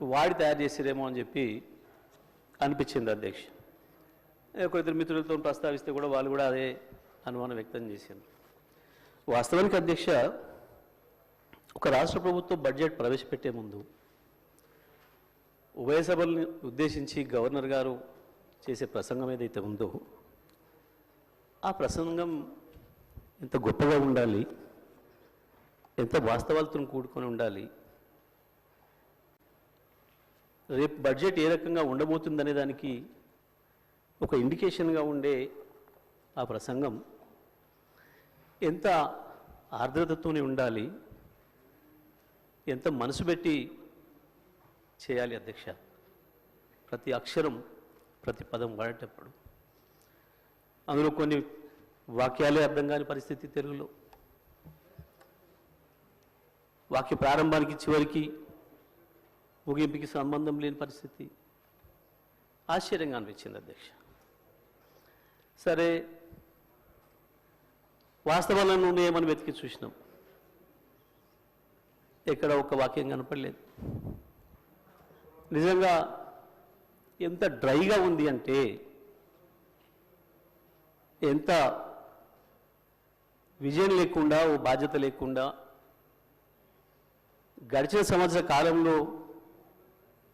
వాడి తయారు చేసిరేమో అని చెప్పి అనిపించింది అధ్యక్ష. ఒక ఇద్దరు మిత్రులతో ప్రస్తావిస్తే కూడా వాళ్ళు కూడా అదే అనుమానం వ్యక్తం చేశారు. వాస్తవానికి అధ్యక్ష, ఒక రాష్ట్ర ప్రభుత్వం బడ్జెట్ ప్రవేశపెట్టే ముందు ఉభయ సభల్ని ఉద్దేశించి గవర్నర్ గారు చేసే ప్రసంగం ఏదైతే ఉందో ఆ ప్రసంగం ఎంత గొప్పగా ఉండాలి, ఎంత వాస్తవాలతో కూడుకొని ఉండాలి, రేపు బడ్జెట్ ఏ రకంగా ఉండబోతుందనే దానికి ఒక ఇండికేషన్గా ఉండే ఆ ప్రసంగం ఎంత ఆర్ద్రతతోనే ఉండాలి, ఎంత మనసు పెట్టి చేయాలి అధ్యక్ష. ప్రతి అక్షరం ప్రతి పదం వాడేటప్పుడు అందులో కొన్ని వాక్యాలే అర్థం కాని పరిస్థితి, తెలుగులో వాక్య ప్రారంభానికి చివరికి ముగింపుకి సంబంధం లేని పరిస్థితి ఆశ్చర్యంగా అనిపించింది అధ్యక్ష. సరే, వాస్తవాలను ఉన్నాయేమని వెతికి చూసినాం, ఎక్కడ ఒక వాక్యం కనపడలేదు. నిజంగా ఎంత డ్రైగా ఉంది అంటే, ఎంత విజయం లేకుండా, ఓ బాధ్యత లేకుండా గడిచిన సంవత్సర కాలంలో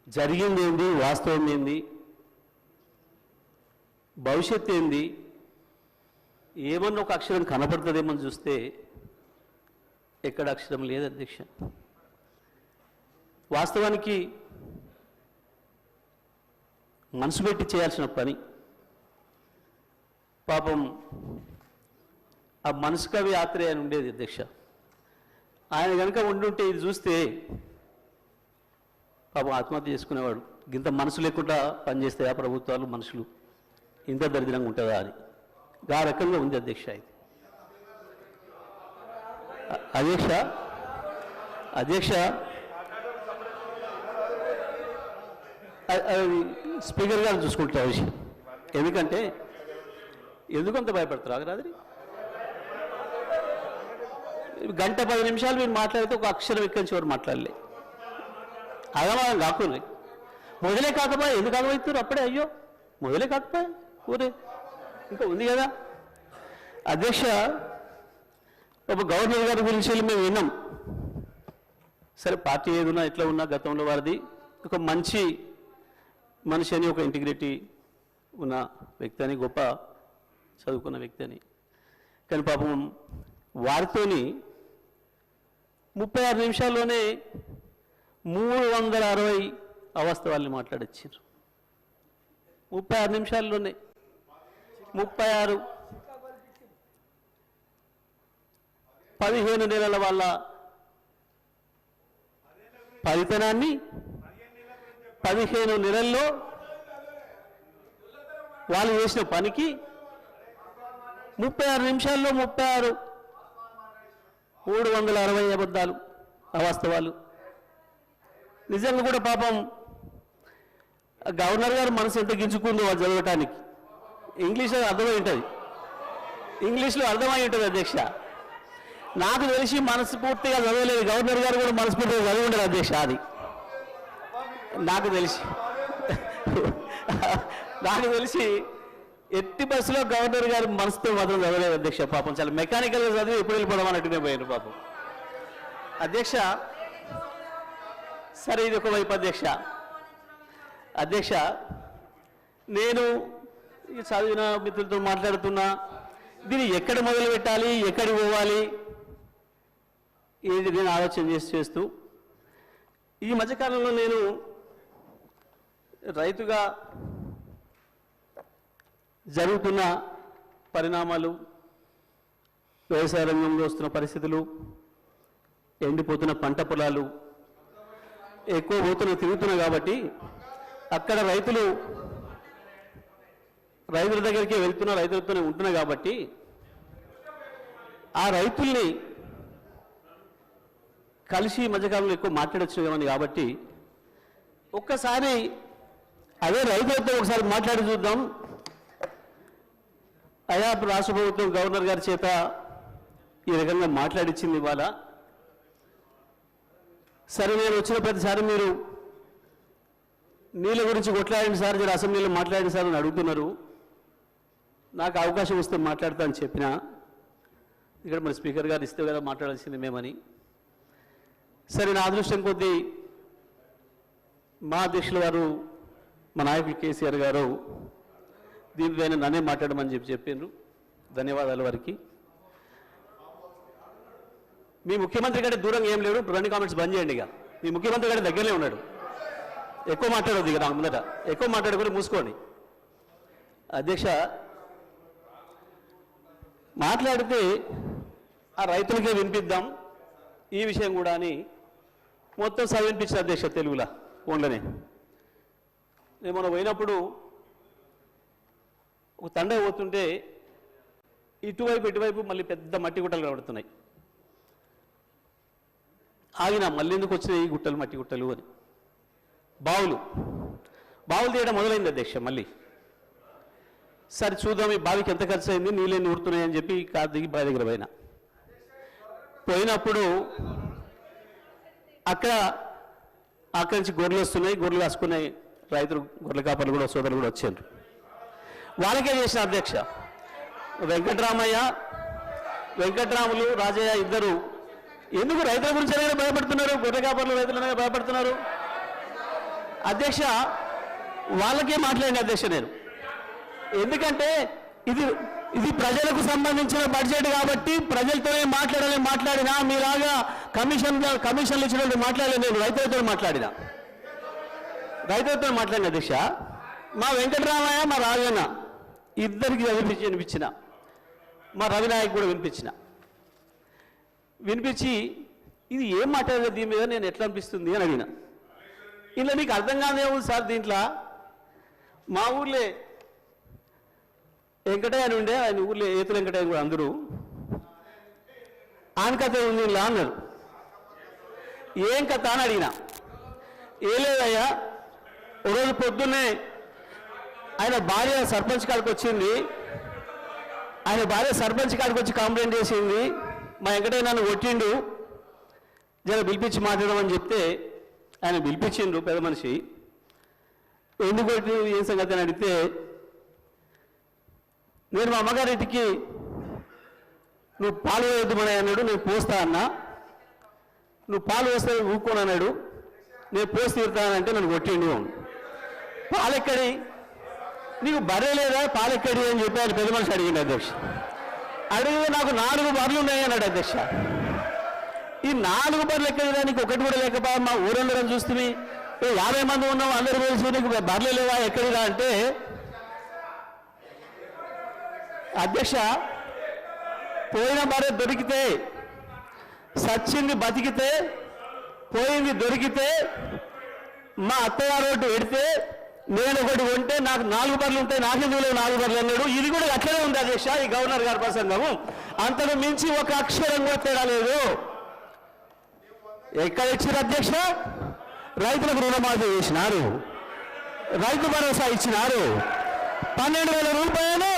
జరిగింది ఏంది, వాస్తవం ఏంది, భవిష్యత్తు ఏంది, ఏమన్నా ఒక అక్షరం కనపడుతుందేమని చూస్తే ఎక్కడ అక్షరం లేదు అధ్యక్ష. వాస్తవానికి మనసు పెట్టి చేయాల్సిన పని, పాపం ఆ మనసు కవి ఆత్రేయ అని ఉండేది అధ్యక్ష. ఆయన కనుక ఉండుంటే ఇది చూస్తే పాపం ఆత్మహత్య చేసుకునేవాడు. ఇంత మనసు లేకుండా పనిచేస్తాయా ప్రభుత్వాలు, మనుషులు ఇంత దరిద్రంగా ఉంటుందా అని ఆ రకంగా ఉంది అధ్యక్ష. ఇది అధ్యక్ష స్పీకర్ గారు చూసుకుంటారు విషయం. ఎందుకంటే ఎందుకంత భయపడతారు ఆగరాది? గంట 10 నిమిషాలు మీరు మాట్లాడితే ఒక అక్షరం ఎక్కడి చివరి మాట్లాడలే. అగమానం కాకుండా మొదలే కాకపోయా, ఎందుకు ఆగమవుతారు అప్పుడే? అయ్యో మొదలే కాకపోయా, ఊరే ఇంకా ఉంది కదా అధ్యక్ష. ఒక గవర్నర్ గారి గురించి మేము విన్నాం. సరే, పార్టీ ఏదున్నా ఎట్లా ఉన్నా గతంలో వారిది ఒక మంచి మనిషి అని, ఒక ఇంటిగ్రిటీ ఉన్న వ్యక్తి అని, గొప్ప చదువుకున్న వ్యక్తి అని. కానీ పాపం వారితోని 36 నిమిషాల్లోనే 360 అవాస్తవాల్ని మాట్లాడొచ్చారు. 36 నిమిషాల్లోనే 36 15 నెలల వాళ్ళ ఫలితనాన్ని 15 నెలల్లో వాళ్ళు చేసిన పనికి 36 నిమిషాల్లో 360 అబద్ధాలు, అవాస్తవాలు. నిజంగా కూడా పాపం గవర్నర్ గారు మనసు ఎంత గించుకుందో వాళ్ళు చదవటానికి. ఇంగ్లీష్లో అర్థమై ఉంటుంది, ఇంగ్లీష్లో అర్థమై ఉంటుంది అధ్యక్ష. నాకు తెలిసి మనస్ఫూర్తిగా చదవలేదు, గవర్నర్ గారు కూడా మనస్ఫూర్తిగా చదివి ఉండదు అధ్యక్ష. అది నాకు తెలిసి ఎట్టి బస్సులో గవర్నర్ గారు మనసుతో మాత్రం చదవలేదు అధ్యక్ష. పాపం చాలా మెకానికల్గా చదివి ఎప్పుడు వెళ్ళిపోవడం అన్నట్టునే పోయారు పాపం అధ్యక్ష. సరే, ఇది ఒకవైపు అధ్యక్ష. నేను చదివిన మిత్రులతో మాట్లాడుతున్నా, దీన్ని ఎక్కడ మొదలు పెట్టాలి, ఎక్కడికి పోవాలి, ఇది నేను ఆలోచన చేస్తూ ఈ మధ్యకాలంలో నేను రైతుగా జరుగుతున్న పరిణామాలు, వ్యవసాయ రంగంలో వస్తున్న పరిస్థితులు, ఎండిపోతున్న పంట పొలాలు, ఎక్కువ తిరుగుతున్నా కాబట్టి అక్కడ రైతుల దగ్గరికి వెళ్తున్నా, రైతులతోనే ఉంటున్నా కాబట్టి ఆ రైతుల్ని కలిసి మధ్యకాలంలో ఎక్కువ మాట్లాడొచ్చున్నామని కాబట్టి ఒక్కసారి అదే రైతులతో ఒకసారి మాట్లాడి చూద్దాం. అయా రాష్ట్ర ప్రభుత్వం గవర్నర్ గారి చేత ఈ రకంగా మాట్లాడించింది ఇవాళ. సరే, నేను వచ్చిన ప్రతిసారి మీరు నీళ్ళ గురించి కొట్లాడండి సార్, జర అసెంబ్లీలో మాట్లాడండి సార్ అని అడుగుతున్నారు. నాకు అవకాశం వస్తే మాట్లాడతా అని చెప్పినా, ఇక్కడ మరి స్పీకర్ గారు ఇస్తే కదా మాట్లాడాల్సింది మేమని. సరే, నా అదృష్టం కొద్దీ మా అధ్యక్షుల వారు, మా నాయకులు కేసీఆర్ గారు దీనిపైన నన్నే మాట్లాడమని చెప్పిండ్రు. ధన్యవాదాలు వారికి. మీ ముఖ్యమంత్రి కంటే దూరంగా ఏం లేడు. రెండు కామెంట్స్ బంద్ చేయండి. ఇక మీ ముఖ్యమంత్రి కంటే దగ్గరనే ఉన్నాడు. ఎక్కువ మాట్లాడవద్దు. ఇక నాకు ముందట ఎక్కువ మాట్లాడుకొని మూసుకోండి. అధ్యక్ష, మాట్లాడితే ఆ రైతులకే వినిపిద్దాం ఈ విషయం కూడా అని మొత్తం వినిపించిన అధ్యక్ష తెలుగులో ఫోన్లోనే. నేను మనం పోయినప్పుడు ఒక తండ పోతుంటే ఇటువైపు మళ్ళీ పెద్ద మట్టి గుట్టలు కనబడుతున్నాయి. ఆగిన మళ్ళీ ఎందుకు వచ్చినాయి ఈ గుట్టలు, మట్టి గుట్టలు అని. బావులు తీయడం మొదలైంది అధ్యక్ష. మళ్ళీ సరే చూద్దాం ఈ బావికి ఎంత ఖర్చు అయింది, నీళ్ళని ఊరుతున్నాయని చెప్పి కారు దిగి బావి దగ్గర పోయినప్పుడు అక్కడి నుంచి గొర్రెలు వస్తున్నాయి. గొర్రెలు కాసుకున్నాయి రైతులు, గొర్రెల కాపర్లు కూడా, సోదరులు కూడా వచ్చారు. వాళ్ళకే చేసిన అధ్యక్ష. వెంకట్రాములు రాజయ్య ఇద్దరు ఎందుకు రైతుల గురించి అనేది భయపడుతున్నారు? గొర్రె కాపర్లు రైతులనే భయపడుతున్నారు. అధ్యక్ష, వాళ్ళకే మాట్లాడిన అధ్యక్ష నేను. ఎందుకంటే ఇది ప్రజలకు సంబంధించిన బడ్జెట్ కాబట్టి ప్రజలతోనే మాట్లాడినా మీలాగా కమిషన్లు ఇచ్చినట్టు మాట్లాడలేదు. నేను రైతులతో మాట్లాడిన అధ్యక్ష. మా వెంకటరామయ్య, మా రాజన్న ఇద్దరికి వినిపించిన, మా రవినాయక్ కూడా వినిపించి ఇది ఏం మాట్లాడలేదు, దీని మీద నేను ఎట్లా అనిపిస్తుంది అని అడిగిన. ఇలా మీకు అర్థం కాదే ఉంది సార్. దీంట్లో మా ఊర్లే వెంకటయ్య అని ఉండే, ఆయన ఊర్లో ఏతుల వెంకటయ్య కూడా అందరూ ఆయన కథ ఉంది ఇలా అన్నారు. ఏం కథ అని అడిగిన. ఏ లేదయ్యా, ఒకరోజు పొద్దున్నే ఆయన భార్య సర్పంచ్ కాడికి వచ్చింది. ఆయన భార్య సర్పంచ్ కాడికి వచ్చి కంప్లైంట్ చేసింది, మా వెంకటయ్య నన్ను కొట్టిండు, జర పిలిపించి మాట్లాడమని చెప్తే ఆయన పిలిపించిండు పెద్ద మనిషి. ఎందుకు కొట్టి ఏం సంగతి అని అడిగితే, నేను మా అమ్మగారింటికి నువ్వు పాలు వేయొద్దుమని అన్నాడు, నేను పోస్తా అన్నా. నువ్వు పాలు వేస్తే ఊక్కోను అన్నాడు, నేను పోసి తీరుతానంటే నన్ను కొట్టిండు. పాలెక్కడి, నీకు బర్రె లేదా పాలెక్కడి అని చెప్పి ఆయన పెద్ద మనిషి అడిగిండు అధ్యక్ష. అడిగితే నాకు 4 బర్రెలు ఉన్నాయి అన్నాడు అధ్యక్ష. ఈ 4 బర్రెలు ఎక్కడిదా, నీకు ఒకటి కూడా లేకపోయా? మా ఊరందరం చూస్తుంది, 50 మంది ఉన్నాం, అందరూ తెలుసు, నీకు బర్రెలు లేవా ఎక్కడిదా అంటే, అధ్యక్ష పోయిన బర్రె దొరికితే, సచ్చింది బతికితే, పోయింది దొరికితే, మా అత్తగారు ఒకటి పెడితే నేను ఒకటి కొంటే నాకు 4 బర్రెలు ఉంటాయి, నాకెందుకు 4 బర్రెలు అన్నాడు. ఇది కూడా అట్లనే ఉంది అధ్యక్ష ఈ గవర్నర్ గారి ప్రసంగము. అంతకు మించి ఒక అక్షరం కూడా తేడా లేదు. ఎక్కడ ఇచ్చారు అధ్యక్ష? రైతులకు రుణమాఫీ చేసినారు, రైతు భరోసా ఇచ్చినారు, 12,000 రూపాయలు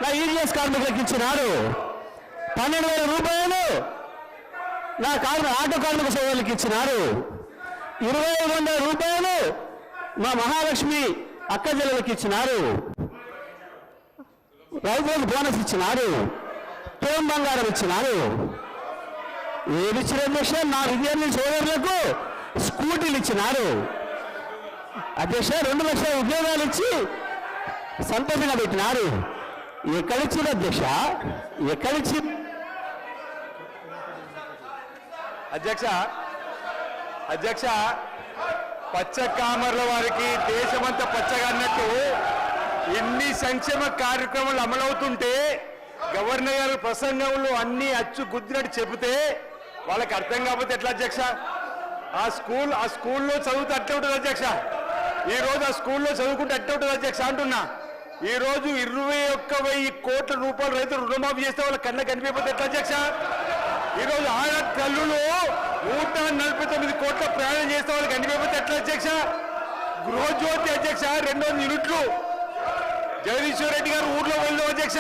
నా ఈడీఎస్ కార్మికులకు ఇచ్చినారు, 12,000 రూపాయలు నా ఆటో కార్మిక సోదరులకు ఇచ్చినారు, 2,500 రూపాయలు మా మహాలక్ష్మి అక్క చెల్లెలకు ఇచ్చినారు, రైతులకు బోనస్ ఇచ్చినారు, తోం బంగారం ఇచ్చినారు. ఏది ఇచ్చిన అధ్యక్ష? నా విద్యార్థి సోదరులకు స్కూటీలు ఇచ్చినారు అధ్యక్ష. 2 లక్షల ఉద్యోగాలు ఇచ్చి సంతోషంగా పెట్టినారు. ఎక్కడిచ్చింది అధ్యక్ష? ఎక్కడిచ్చి అధ్యక్ష పచ్చ కామర్ల వారికి దేశమంతా పచ్చగా అన్నట్టు ఎన్ని సంక్షేమ కార్యక్రమాలు అమలవుతుంటే గవర్నర్ గారి ప్రసంగంలో అన్ని అచ్చు గుద్దినట్టు చెబితే వాళ్ళకి అర్థం కాకపోతే ఎట్లా అధ్యక్ష? ఆ స్కూల్లో చదువుతూ అట్టే ఉంటుంది అధ్యక్ష. ఈ రోజు ఆ స్కూల్లో చదువుకుంటే అట్టే ఉంటుంది అధ్యక్ష అంటున్నా. ఈ రోజు 21,000 కోట్ల రూపాయలు రైతులు రుణమాఫీ చేస్తే వాళ్ళ కళ్ళ కనిపించకపోతే ఎట్లా అధ్యక్ష? ఈ రోజు ఆడ తల్లులు 149 కోట్ల ప్రయాణం చేస్తే వాళ్ళకి కనిపించకపోతే ఎట్లా అధ్యక్ష? గృహజ్యోతి అధ్యక్ష 200 యూనిట్లు జగదీశ్వర్ రెడ్డి గారు ఊర్లో వెళ్ళాం అధ్యక్ష.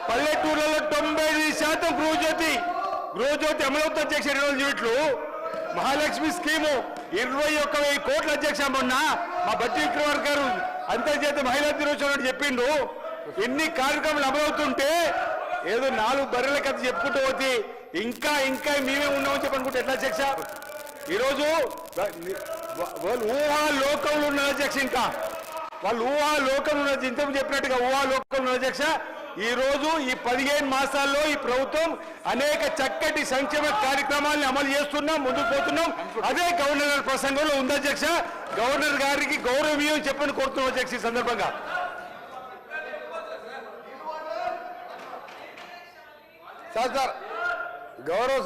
పల్లెటూర్లలో 95% గృహజ్యోతి అమలవుతుంది అధ్యక్ష. 200 యూనిట్లు మహాలక్ష్మి స్కీము 21,000 కోట్ల అధ్యక్ష. మొన్న మా బట్టి విక్రమార్క గారు అంతర్జాతీయ మహిళా దినోత్సవం చెప్పిండు. ఎన్ని కార్యక్రమాలు అమలవుతుంటే ఏదో 4 బర్రెల కథ చెప్పుకుంటూ పోతే ఇంకా ఇంకా మేమే ఉన్నామని చెప్పనుకుంటే ఎట్లా అధ్యక్ష? ఈరోజు వాళ్ళు ఊహా లోకంలో ఉన్నారు అధ్యక్ష. ఇంకా వాళ్ళు ఊహా లోకంలో ఉన్నారు. ఇంతకు చెప్పినట్టుగా ఊహా లోకంలో ఉన్నారు అధ్యక్ష. ఈ రోజు ఈ 15 మాసాల్లో ఈ ప్రభుత్వం అనేక చక్కటి సంక్షేమ కార్యక్రమాలను అమలు చేస్తున్నాం, ముందుకు పోతున్నాం. అదే గవర్నర్ గారి ప్రసంగంలో ఉంది అధ్యక్ష. గవర్నర్ గారికి గౌరవీయం చెప్పని కోరుతున్నాం అధ్యక్ష. ఈ సందర్భంగా సార్ గౌరవ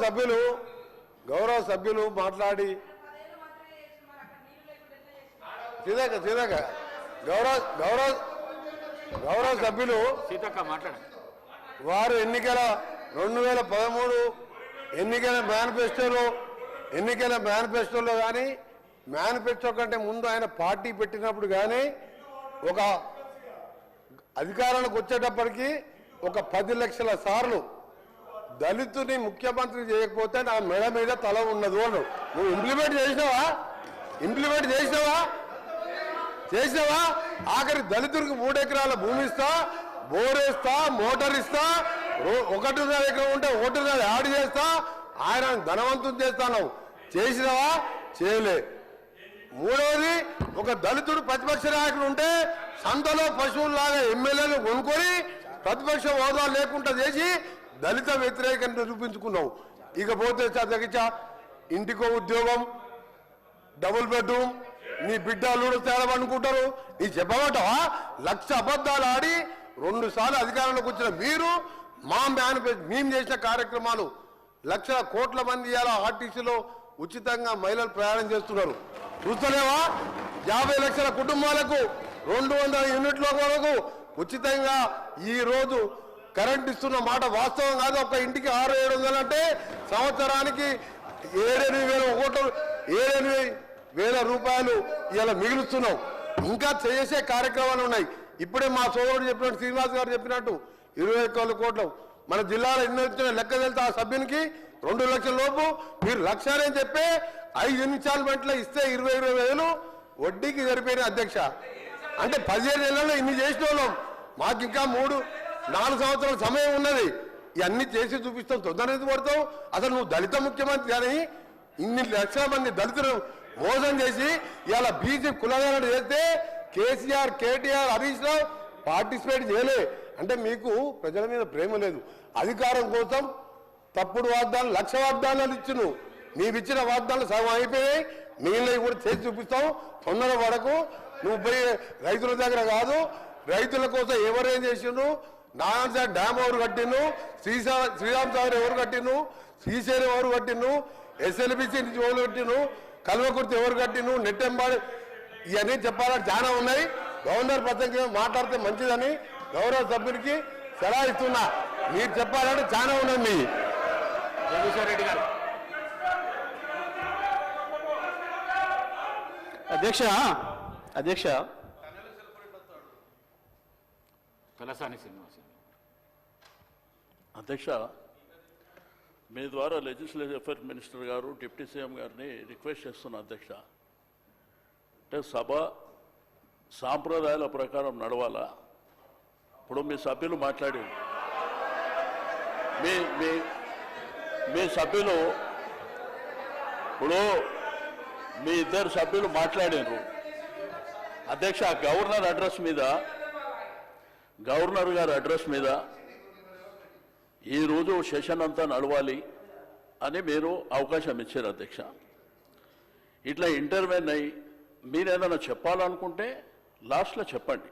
సభ్యులు మాట్లాడి సీతక్క గౌరవ సభ్యులు వారు 2013 ఎన్నికల మేనిఫెస్టోలో కానీ మేనిఫెస్టో కంటే ముందు ఆయన పార్టీ పెట్టినప్పుడు కానీ ఒక అధికారానికి వచ్చేటప్పటికి ఒక 10 లక్షల సార్లు దళితుని ముఖ్యమంత్రి చేయకపోతే నా మెడ మీద తల ఉన్నది అన్నాడు. నువ్వు ఇంప్లిమెంట్ చేసినావా? ఆఖరి దళితుడికి 3 ఎకరాల భూమి ఇస్తా, బోరేస్తా, మోటార్ ఇస్తా, 1.5 ఎకరం ఉంటే 1.5 యాడ్ చేస్తా, ఆయన ధనవంతం చేస్తాను. చేసినావా? చేయలే. మూడవది, ఒక దళితుడు ప్రతిపక్ష నాయకుడు ఉంటే సంతలో పశువుల్లాగా ఎమ్మెల్యేలు కొనుక్కొని ప్రతిపక్ష హోదా లేకుండా చేసి దళిత వ్యతిరేకంగా చూపించుకున్నావు. ఇకపోతే చదివించ ఇంటికో ఉద్యోగం, డబుల్ బెడ్రూమ్, నీ బిడ్డ అల్లుడు తేడమనుకుంటారు. నీ చెప్పమంటావా? 1,00,000 అబద్ధాలు ఆడి 2 సార్లు అధికారంలోకి వచ్చిన మీరు మేము చేసిన కార్యక్రమాలు 1,00,000 కోట్ల మంది ఇలా ఆర్టీసీలో ఉచితంగా మహిళలు ప్రయాణం చేస్తున్నారు. చూస్తలేవా? 50 లక్షల కుటుంబాలకు 200 యూనిట్ల వరకు ఉచితంగా ఈ రోజు కరెంట్ ఇస్తున్న మాట వాస్తవం కాదు. ఒక ఇంటికి 600-700 అంటే సంవత్సరానికి 7,000 రూపాయలు ఇలా మిగులుస్తున్నాం. ఇంకా చేసే కార్యక్రమాలు ఉన్నాయి. ఇప్పుడే మా సోదరుడు చెప్పినట్టు, శ్రీనివాస్ గారు చెప్పినట్టు 21 కోట్లు మన జిల్లాలో ఎన్ని వచ్చిన లెక్క వెళ్తే ఆ సభ్యునికి 2 లక్షల లోపు మీరు 1,00,000 అని చెప్పి 5 ఇన్స్టాల్మెంట్లో ఇస్తే 20,000 వడ్డీకి సరిపోయిన అధ్యక్ష. అంటే 15 నెలల్లో ఇన్ని చేసిన వాళ్ళం. మాకు ఇంకా 3-4 సంవత్సరాల సమయం ఉన్నది. ఇవన్నీ చేసి చూపిస్తాం. తొందర పడతావు. అసలు నువ్వు దళిత ముఖ్యమంత్రి అని ఇన్ని లక్షల మంది దళితులు మోసం చేసి ఇలా బీజేపీ కులగాలను చేస్తే కేసీఆర్, కేటీఆర్, హరీష్ రావు పార్టిసిపేట్ చేయలే. అంటే మీకు ప్రజల మీద ప్రేమ లేదు. అధికారం కోసం తప్పుడు వాగ్దానాలు 1,00,000 వాగ్దానాలు ఇచ్చును. నీవిచ్చిన వాగ్దానాలు సగం అయిపోయాయి. మిగిలినవి కూడా చేసి చూపిస్తాం. తొందర పడకు. నువ్వు పోయి రైతుల దగ్గర కాదు, రైతుల కోసం ఎవరేం చేసిండు, నారాయణ డ్యామ్ ఎవరు కట్టిండు, శ్రీరామ్ సాగర్ ఎవరు కట్టిండు, శ్రీశైలం ఎవరు కట్టిండు, SLBC నుంచి ఎవరు కట్టిండు, కల్వకుర్తి ఎవరు కట్టిండు, నెట్టెంబాడు, ఇవన్నీ చెప్పాలని చాలా ఉన్నాయి. గవర్నర్ ప్రసంగం మాట్లాడితే మంచిదని గౌరవ సభ్యునికి సలహా ఇస్తున్నా. మీరు చెప్పాలంటే చాలా ఉన్నాయి. మీ రెడ్డి గారు అధ్యక్ష అధ్యక్ష, మీ ద్వారా లెజిస్లేటివ్ అఫైర్స్ మినిస్టర్ గారు, డిప్యూటీ సీఎం గారిని రిక్వెస్ట్ చేస్తున్నా అధ్యక్ష. అంటే సభ సాంప్రదాయాల ప్రకారం నడవాలా? ఇప్పుడు మీ సభ్యులు మాట్లాడారు, మీ సభ్యులు ఇప్పుడు మీ 2 సభ్యులు మాట్లాడారు అధ్యక్ష. గవర్నర్ గారి అడ్రస్ మీద ఈరోజు సెషన్ అంతా నడవాలి అని మీరు అవకాశం ఇచ్చారు అధ్యక్ష. ఇట్లా ఇంటర్వ్యూన్ అయ్యి మీరు ఏదైనా చెప్పాలనుకుంటే లాస్ట్లో చెప్పండి.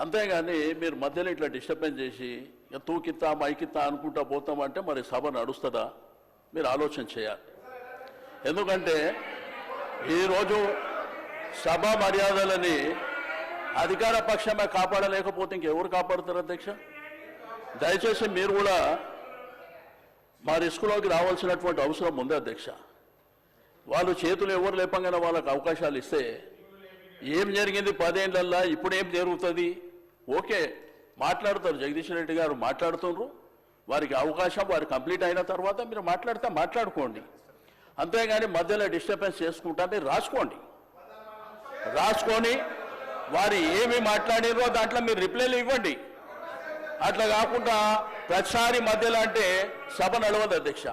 అంతేగాని మీరు మధ్యలో ఇట్లా డిస్టర్బెన్స్ చేసి తూకిత్తా మైకిత్తా అనుకుంటా పోతామంటే మరి సభ నడుస్తుందా? మీరు ఆలోచన చేయాలి. ఎందుకంటే ఈరోజు సభ మర్యాదలని అధికార పక్షమే కాపాడలేకపోతే ఇంకెవరు కాపాడుతారు అధ్యక్ష? దయచేసి మీరు కూడా మా రిస్కులోకి రావాల్సినటువంటి అవసరం ఉంది అధ్యక్ష. వాళ్ళు చేతులు ఎవరు లేపంగానే వాళ్ళకి అవకాశాలు ఇస్తే ఏం జరిగింది 10 ఏళ్లల్లో, ఇప్పుడు ఏం జరుగుతుంది? ఓకే, మాట్లాడతారు. జగదీష్ రెడ్డి గారు మాట్లాడుతున్నారు. వారికి అవకాశం వారు కంప్లీట్ అయిన తర్వాత మీరు మాట్లాడితే మాట్లాడుకోండి. అంతేగాని మధ్యలో డిస్టర్బెన్స్ చేసుకుంటా మీరు రాసుకొని వారు ఏమి మాట్లాడినో దాంట్లో మీరు రిప్లైలు ఇవ్వండి. అట్లా కాకుండా ప్రతిసారి మధ్యలో అంటే సభ నడవదు అధ్యక్ష.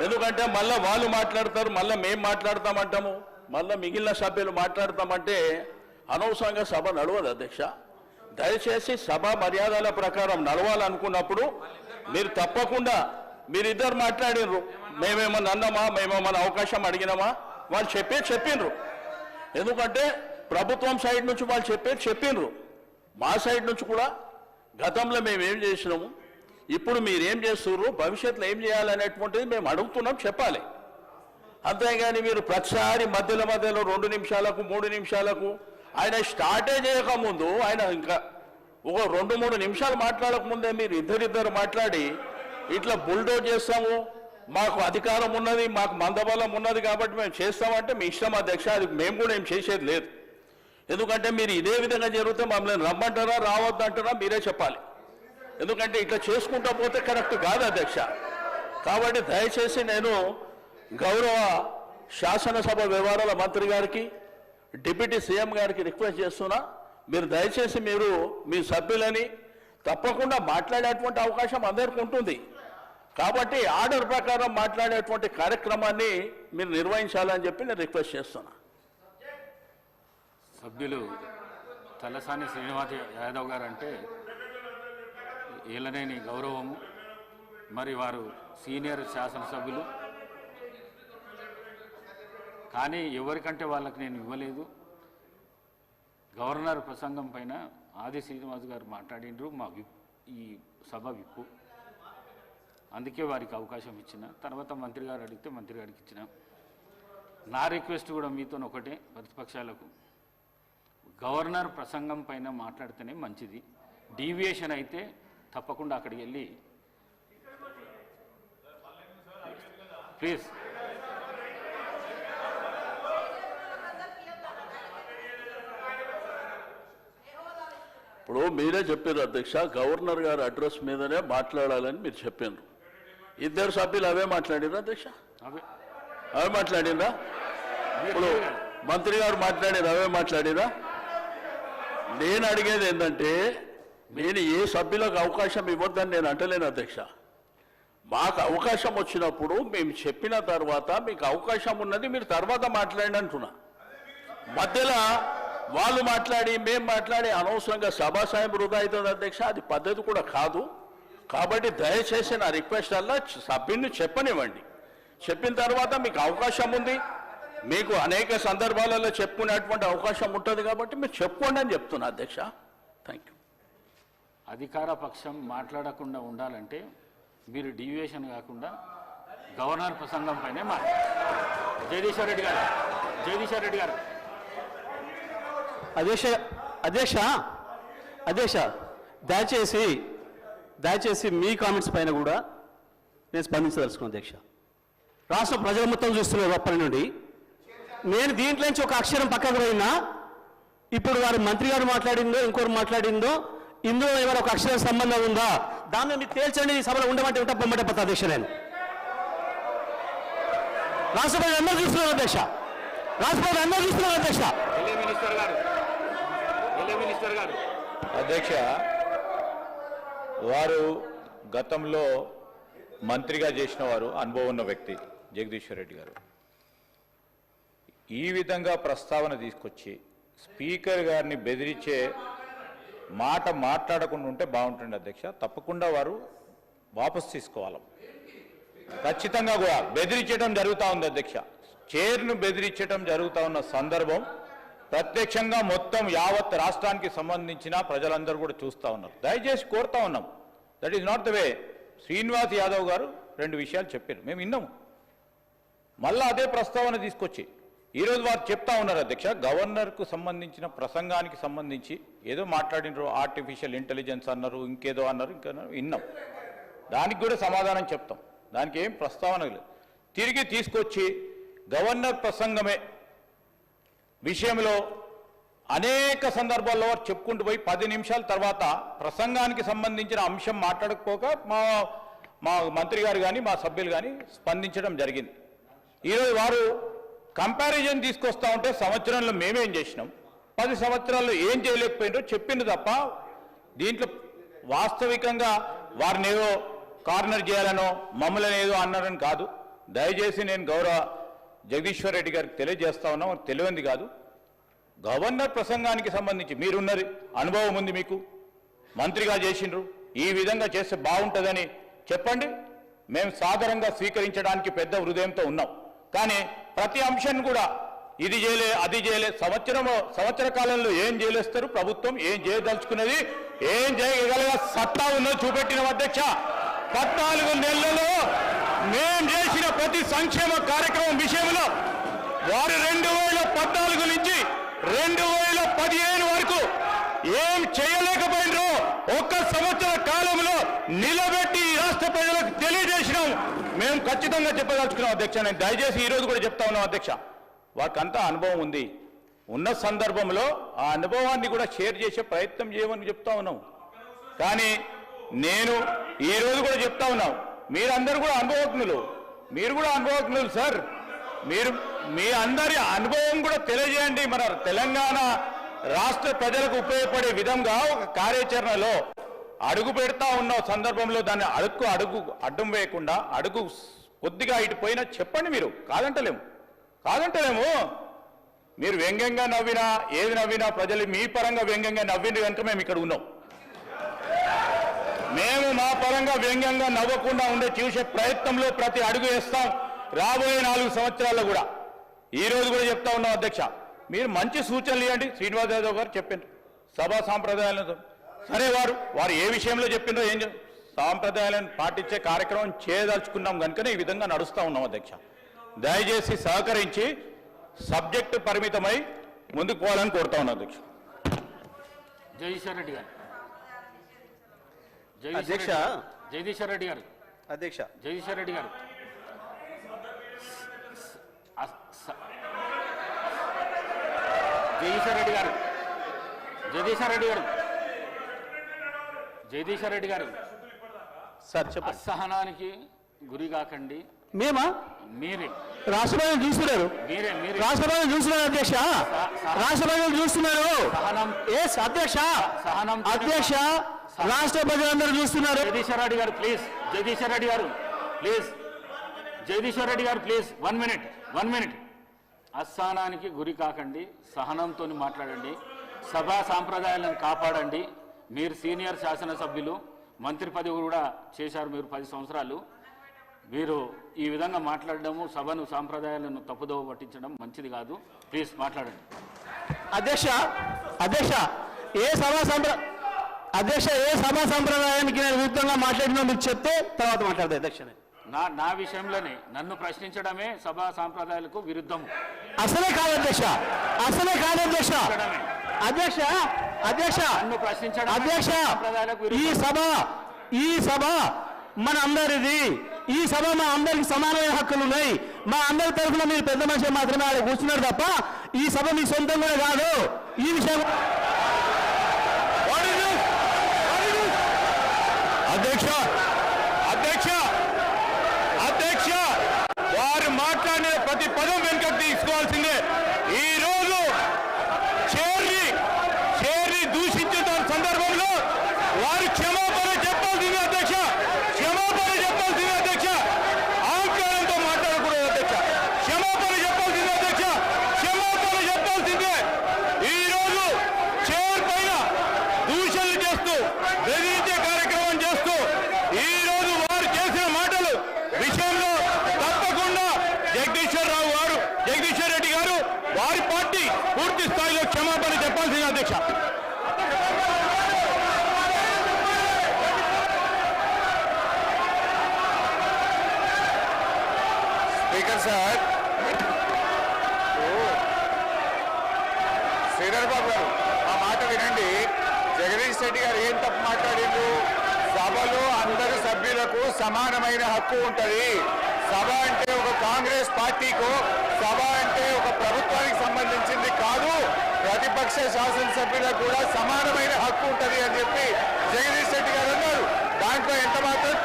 ఎందుకంటే మళ్ళీ వాళ్ళు మాట్లాడతారు, మళ్ళీ మేము మాట్లాడతామంటాము, మళ్ళీ మిగిలిన సభ్యులు మాట్లాడతామంటే అనవసరంగా సభ నడవదు అధ్యక్ష. దయచేసి సభ మర్యాదల ప్రకారం నడవాలనుకున్నప్పుడు మీరు తప్పకుండా మీరిద్దరు మాట్లాడినరు, మేమేమన్నా అన్నామా, మేమేమన్నా అవకాశం అడిగినామా, వాళ్ళు చెప్పిండ్రు. ఎందుకంటే ప్రభుత్వం సైడ్ నుంచి వాళ్ళు చెప్పిండ్రు, మా సైడ్ నుంచి కూడా గతంలో మేము ఏం చేసినాము, ఇప్పుడు మీరేం చేస్తున్నారు, భవిష్యత్తులో ఏం చేయాలనేటువంటిది మేము అడుగుతున్నాం, చెప్పాలి. అంతేగాని మీరు ప్రతిసారి మధ్యలో 2 నిమిషాలకు 3 నిమిషాలకు ఆయన స్టార్టే చేయకముందు ఆయన ఇంకా ఒక 2-3 నిమిషాలు మాట్లాడకముందే మీరు ఇద్దరిద్దరు మాట్లాడి ఇట్లా బుల్డోజ్ చేస్తాము, మాకు అధికారం ఉన్నది, మాకు మందబలం ఉన్నది కాబట్టి మేము చేస్తామంటే మీ ఇష్టం అధ్యక్ష. అది మేము కూడా ఏం చేసేది లేదు. ఎందుకంటే మీరు ఇదే విధంగా జరిగితే మమ్మల్ని రమ్మంటారా రావద్దంటారా మీరే చెప్పాలి. ఎందుకంటే ఇట్లా చేసుకుంటా పోతే కరెక్ట్ కాదు అధ్యక్ష. కాబట్టి దయచేసి నేను గౌరవ శాసనసభ వ్యవహారాల మంత్రి గారికి, డిప్యూటీ సీఎం గారికి రిక్వెస్ట్ చేస్తున్నా, మీరు దయచేసి మీరు మీ సభ్యులని తప్పకుండా మాట్లాడేటువంటి అవకాశం అందరికీ ఉంటుంది. కాబట్టి ఆర్డర్ ప్రకారం మాట్లాడేటువంటి కార్యక్రమాన్ని మీరు నిర్వహించాలని చెప్పి నేను రిక్వెస్ట్ చేస్తున్నా. సభ్యులు తలసాని శ్రీనివాస్ యాదవ్ గారు అంటే ఏలనేని గౌరవము. మరి వారు సీనియర్ శాసనసభ్యులు, కానీ ఎవరికంటే వాళ్ళకి నేను ఇవ్వలేదు. గవర్నర్ ప్రసంగం పైన ఆది శ్రీనివాస్ గారు మాట్లాడిండ్రు, మా ఈ సభ విప్పు, అందుకే వారికి అవకాశం ఇచ్చిన. తర్వాత మంత్రి గారు అడిగితే మంత్రి గారికి ఇచ్చిన. నా రిక్వెస్ట్ కూడా మీతో ఒకటే, ప్రతిపక్షాలకు గవర్నర్ ప్రసంగం పైన మాట్లాడితేనే మంచిది. డీవియేషన్ అయితే తప్పకుండా అక్కడికి వెళ్ళి ప్లీజ్. ఇప్పుడు మీరే చెప్పారు అధ్యక్ష, గవర్నర్ గారి అడ్రస్ మీదనే మాట్లాడాలని మీరు చెప్పారు. ఇద్దరు సభ్యులు అవే మాట్లాడిరా అధ్యక్ష? అవే మాట్లాడిరా? ఇప్పుడు మంత్రి గారు మాట్లాడారు, అవే మాట్లాడిరా? నేను అడిగేది ఏంటంటే, నేను ఏ సభ్యులకు అవకాశం ఇవ్వద్దని నేను అంటలేను అధ్యక్ష. మాకు అవకాశం వచ్చినప్పుడు మేము చెప్పిన తర్వాత మీకు అవకాశం ఉన్నది, మీరు తర్వాత మాట్లాడండి అంటున్నా. మధ్యలో వాళ్ళు మాట్లాడి మేము మాట్లాడి అనవసరంగా సభాసాయం వృధా అవుతుంది అధ్యక్ష. అది పద్ధతి కూడా కాదు. కాబట్టి దయచేసి నా రిక్వెస్ట్ అలా సభ్యుని చెప్పనివ్వండి. చెప్పిన తర్వాత మీకు అవకాశం ఉంది, మీకు అనేక సందర్భాలలో చెప్పుకునేటువంటి అవకాశం ఉంటుంది కాబట్టి మీరు చెప్పుకోండి అని చెప్తున్నా అధ్యక్ష. Thank you. అధికార పక్షం మాట్లాడకుండా ఉండాలంటే మీరు డీవియేషన్ కాకుండా గవర్నర్ ప్రసంగం పైనే మాట్లాడారు. జగదీశ్వర్ రెడ్డి గారు అధ్యక్ష దయచేసి మీ కామెంట్స్ పైన కూడా నేను స్పందించదలుచుకున్నాను అధ్యక్ష. రాష్ట్ర ప్రజలు మొత్తం చూస్తున్నారు అప్పటి నుండి. నేను దీంట్లో నుంచి ఒక అక్షరం పక్కకు పోయినా, ఇప్పుడు వారు మంత్రి గారు మాట్లాడిందో ఇంకోరు మాట్లాడిందో ఇందులో ఏమైనా ఒక అక్షరం సంబంధం ఉందా, దాన్ని మీరు తేల్చండి. ఈ సభలో ఉండమంటే ఉంటా, పొమ్మంటే పోతా అధ్యక్ష. నేను రాష్ట్ర ప్రజలు అందరూ చూస్తున్నారు అధ్యక్ష. అధ్యక్ష, వారు గతంలో మంత్రిగా చేసిన వారు, అనుభవం ఉన్న వ్యక్తి జగదీశ్వర్ రెడ్డి గారు. ఈ విధంగా ప్రస్తావన తీసుకొచ్చి స్పీకర్ గారిని బెదిరించే మాట మాట్లాడకుండా ఉంటే బాగుంటుంది అధ్యక్ష. తప్పకుండా వారు వాపసు తీసుకోవాలి. ఖచ్చితంగా కూడా బెదిరించడం జరుగుతూ ఉంది అధ్యక్ష. చైర్ను బెదిరించడం జరుగుతూ ఉన్న సందర్భం ప్రత్యక్షంగా మొత్తం యావత్ రాష్ట్రానికి సంబంధించిన ప్రజలందరూ కూడా చూస్తూ ఉన్నారు. దయచేసి కోరుతా ఉన్నాం, that is not the way. Srinivas Yadav గారు 2 విషయాలు చెప్పారు, మేము విన్నాము. మళ్ళా అదే ప్రస్తావన తీసుకొచ్చి ఈరోజు వారు చెప్తా ఉన్నారు అధ్యక్ష, గవర్నర్కు సంబంధించిన ప్రసంగానికి సంబంధించి ఏదో మాట్లాడినారు, ఆర్టిఫిషియల్ ఇంటెలిజెన్స్ అన్నారు, ఇంకేదో అన్నారు, ఇంకా విన్నాం. దానికి కూడా సమాధానం చెప్తాం, దానికి ఏం ప్రస్తావన లేదు. తిరిగి తీసుకొచ్చి గవర్నర్ ప్రసంగమే విషయంలో అనేక సందర్భాల్లో వారు చెప్పుకుంటూ పోయి 10 నిమిషాల తర్వాత ప్రసంగానికి సంబంధించిన అంశం మాట్లాడకపోక మా మంత్రి గారు కానీ మా సభ్యులు కానీ స్పందించడం జరిగింది. ఈరోజు వారు కంపారిజన్ తీసుకొస్తా ఉంటే సంవత్సరంలో మేమేం చేసినాం, 10 సంవత్సరాల్లో ఏం చేయలేకపోయినారో చెప్పింది తప్ప దీంట్లో వాస్తవికంగా వారిని ఏదో కార్నర్ చేయాలనో మమ్మల్ని ఏదో అన్నారని కాదు. దయచేసి నేను గౌరవ జగదీశ్వర్ రెడ్డి గారికి తెలియజేస్తా ఉన్నా, తెలియంది కాదు. గవర్నర్ ప్రసంగానికి సంబంధించి మీరున్నది అనుభవం ఉంది, మీకు మంత్రిగా చేసిండ్రు, ఈ విధంగా చేస్తే బాగుంటుందని చెప్పండి. మేము సాధారణంగా స్వీకరించడానికి పెద్ద హృదయంతో ఉన్నాం. కానీ ప్రతి అంశాన్ని కూడా ఇది చేయలే అది చేయలే, సంవత్సర కాలంలో ఏం చేయలేస్తారు, ప్రభుత్వం ఏం చేయదలుచుకున్నది, ఏం చేయగలిగే సత్తా ఉన్నది చూపెట్టిన అధ్యక్ష. 14 నెలలలో మేం చేసిన ప్రతి సంక్షేమ కార్యక్రమం విషయంలో వారు 2014 నుంచి 2015 వరకు ఏం చేయలేకపోయినరో ఒక్క సంవత్సర కాలంలో నిలబెట్టి రాష్ట్ర ప్రజలకు తెలియజేసినాం. మేము ఖచ్చితంగా చెప్పదలుచుకున్నాం అధ్యక్ష. నేను దయచేసి ఈరోజు కూడా చెప్తా ఉన్నాం అధ్యక్ష, వారికంతా అనుభవం ఉంది. ఉన్న సందర్భంలో ఆ అనుభవాన్ని కూడా షేర్ చేసే ప్రయత్నం చేయమని చెప్తా ఉన్నాం. కానీ నేను ఈరోజు కూడా చెప్తా ఉన్నాం, మీరందరూ కూడా అనుభవజ్ఞులు, మీరు కూడా అనుభవజ్ఞులు సార్. మీరు మీ అందరి అనుభవం కూడా తెలియజేయండి. మన తెలంగాణ రాష్ట్ర ప్రజలకు ఉపయోగపడే విధంగా ఒక కార్యాచరణలో అడుగు పెడతా ఉన్న సందర్భంలో దాన్ని అడుగు అడ్డం వేయకుండా అడుగు కొద్దిగా ఇటు పోయినా చెప్పండి. మీరు కాదంటలేము. మీరు వ్యంగ్యంగా నవ్వినా ఏది నవ్వినా ప్రజలు మీ పరంగా వ్యంగ్యంగా నవ్వింది కనుక మేము ఇక్కడ ఉన్నాం. మేము మా పరంగా వ్యంగ్యంగా నవ్వకుండా ఉండే చూసే ప్రయత్నంలో ప్రతి అడుగు వేస్తాం. రాబోయే 4 సంవత్సరాల్లో కూడా ఈ రోజు కూడా చెప్తా ఉన్నాం అధ్యక్ష, మీరు మంచి సూచనలు ఇవ్వండి. శ్రీనివాస్ యాదవ్ గారు చెప్పారు సభా సాంప్రదాయాలతో, సరే వారు ఏ విషయంలో చెప్పిందో ఏం సాంప్రదాయాలను పాటించే కార్యక్రమం చేయదలుచుకున్నాం కనుకనే ఈ విధంగా నడుస్తూ ఉన్నాం అధ్యక్ష. దయచేసి సహకరించి సబ్జెక్టు పరిమితమై ముందుకు పోవాలని కోరుతా ఉన్నాం అధ్యక్ష. జగదీశ్వర్ రెడ్డి గారు అధ్యక్ష. జగదీశ్వర్ రెడ్డి గారు అధ్యక్ష జగదీశ్వర్ రెడ్డి గారు జగదీశ్వర్ రెడ్డి గారు జగదీశ్వర్ రెడ్డి గారు సార్ చెప్పండి. అసహనానికి గురి కాకండి. మేమా? మీరే రాష్ట్రపతిని చూస్తున్నారు, రాష్ట్రపతిని చూస్తున్నారు అధ్యక్ష, రాష్ట్రపతిని చూస్తున్నారు. అధ్యక్ష అధ్యక్ష రాష్ట్ర ప్రజలందరూ చూస్తున్నారు. జగదీశ్వర్ రెడ్డి గారు ప్లీజ్, జగదీశ్వర్ రెడ్డి గారు ప్లీజ్, జగదీశ్వర్ రెడ్డి గారు ప్లీజ్ 1 మినిట్. అసహనానికి గురి కాకండి, సహనంతో మాట్లాడండి, సభా సాంప్రదాయాలను కాపాడండి. మీరు సీనియర్ శాసనసభ్యులు, మంత్రి పదవి కూడా చేశారు మీరు 10 సంవత్సరాలు. మీరు ఈ విధంగా మాట్లాడడము, సభను సాంప్రదాయాలను తప్పుదోవ పట్టించడం మంచిది కాదు. ప్లీజ్ మాట్లాడండి. అధ్యక్ష ఏ సభా సంప్రదాయానికి నేను విరుద్ధంగా మాట్లాడినా మీరు చెప్తే తర్వాత మాట్లాడతాను అధ్యక్ష. నా విషయంలోనే నన్ను ప్రశ్నించడమే సభా సాంప్రదాయాలకు విరుద్ధము. అసలే కాదు అధ్యక్ష. నన్ను ప్రశ్నించడం ఈ సభ మన అందరిది. ఈ సభ మా అందరికి సమానమైన హక్కులు ఉన్నాయి. మా అందరి తరఫున మీరు పెద్ద మనిషి మాత్రమే ఆడ కూర్చున్నారు తప్ప ఈ సభ మీ సొంతం కూడా కాదు. ఈ విషయం అధ్యక్ష వారు మాట్లాడిన ప్రతి పదం వెనుకకు తీసుకోవాల్సిందే. ఈ రోజు చేరి దూషించిన సందర్భంలో వారు క్షమాపణ చెప్పాల్సిందే అధ్యక్ష. ఆంకారంతో మాట్లాడకూడదు అధ్యక్ష. క్షమాపణ చెప్పాల్సిందే. ఈ రోజు చైర్ పైన దూషణలు చేస్తూ బెదిరించే కార్యక్రమం చేస్తూ ఈ రోజు వారు చేసిన మాటలు విషయంలో తప్పకుండా జగదీశ్వర్ రెడ్డి గారు వారి పార్టీ పూర్తి స్థాయిలో క్షమాపణ చెప్పాల్సింది అధ్యక్ష. స్పీకర్ సార్, శ్రీధర్ బాబు గారు ఆ మాట వినండి. జగదీష్ రెడ్డి గారు ఏం తప్పు మాట్లాడిండ్రు? సభలో అందరు సభ్యులకు సమానమైన హక్కు ఉంటుంది. సభ అంటే ఒక కాంగ్రెస్ పార్టీకో, సభ అంటే ఒక ప్రభుత్వానికి సంబంధించింది కాదు, ప్రతిపక్ష శాసనసభ్యులకు కూడా సమానమైన హక్కు ఉంటుంది అని చెప్పి జగదీష్ రెడ్డి గారు అన్నారు. దాంట్లో ఎంత మాత్రం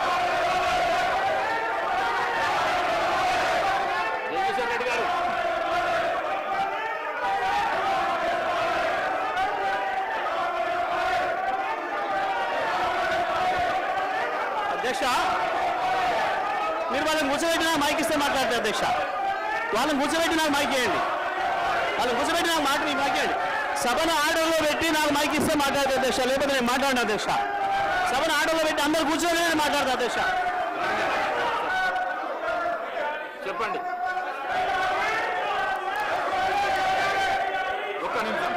అధ్యక్ష మీరు వాళ్ళని కూర్చోబెట్టి నాకు మైక్ ఇస్తే మాట్లాడతారు అధ్యక్ష. వాళ్ళని కూర్చోబెట్టి నాకు మైక్ ఇవ్వండి. వాళ్ళని కూర్చోబెట్టి నాకు మైక్ ఇవ్వండి. సభను ఆర్డర్లో పెట్టి నాకు మైక్ ఇస్తే మాట్లాడతారు అధ్యక్ష, లేకపోతే నేను మాట్లాడిన అధ్యక్ష. సభను ఆర్డర్లో పెట్టి అందరు కూర్చోని నేను మాట్లాడతా అధ్యక్ష. చెప్పండి. ఒక్క నిమిషం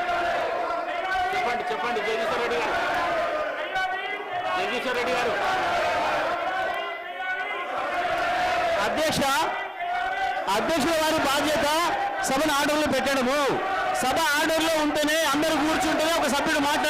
చెప్పండి జగదీశ్వర్ రెడ్డి గారు. జగదీశ్వర్ రెడ్డి గారు. అధ్యక్షుల వారి బాధ్యత సభను ఆర్డర్లో పెట్టడము. సభ ఆర్డర్లో ఉంటేనే అందరూ కూర్చుంటేనే ఒక సభ్యుడు మాట్లాడాలి.